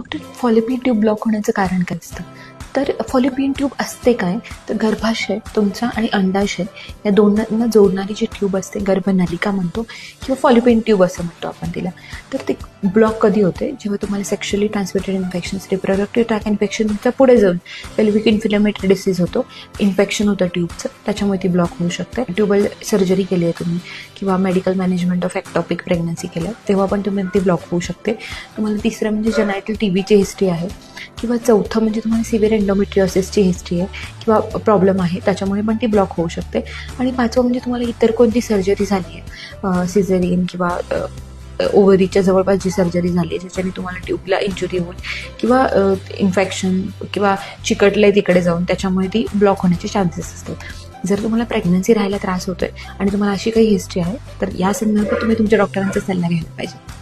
Doctor, Fallopian tube block होण्याचं कारण काय असतं? तर फॉलोपियन ट्यूब असते काय, तर गर्भाशय तुमचा आणि अंडाशय या दोनांना जोडणारी जी ट्यूब असते, गर्भनलिका म्हणतो किंवा फॉलोपियन ट्यूब असं म्हणतो आपण तिला. तर ते ब्लॉक कधी होते, जेव्हा तुम्हाला sexually transmitted infections, reproductive tract इन्फेक्शनच्या पुढे जाऊन पेल्विक इन्फ्लेमेटरी डिसीज होतो, इन्फेक्शन होतं ट्यूबचं, त्याच्यामुळे ती ब्लॉक होऊ शकते. ट्यूबल सर्जरी केली आहे तुम्ही किंवा medical management of ectopic pregnancy केलं तेव्हा पण तुम्ही ती ब्लॉक होऊ शकते. तुम्हाला तिसरं म्हणजे जेनायटल टीबीची हिस्ट्री आहे किंवा चौथं म्हणजे तुम्हाला सिव्हिअर एंडोमेट्रिओसिसची हिस्ट्री आहे किंवा प्रॉब्लेम आहे, त्याच्यामुळे पण ती ब्लॉक होऊ शकते. आणि पाचवं म्हणजे तुम्हाला इतर कोणती सर्जरी झाली आहे, सिझेरियन किंवा ओव्हरीच्या जवळपास जी सर्जरी झाली आहे ज्याच्याने तुम्हाला ट्यूबला इंजुरी होऊन किंवा इन्फेक्शन किंवा चिकटलं तिकडे जाऊन त्याच्यामुळे ती ब्लॉक होण्याचे चान्सेस असतात. जर तुम्हाला प्रेग्नन्सी राहायला त्रास होतोय आणि तुम्हाला अशी काही हिस्ट्री आहे तर या संदर्भात तुम्ही तुमच्या डॉक्टरांचा सल्ला घ्यायला पाहिजे.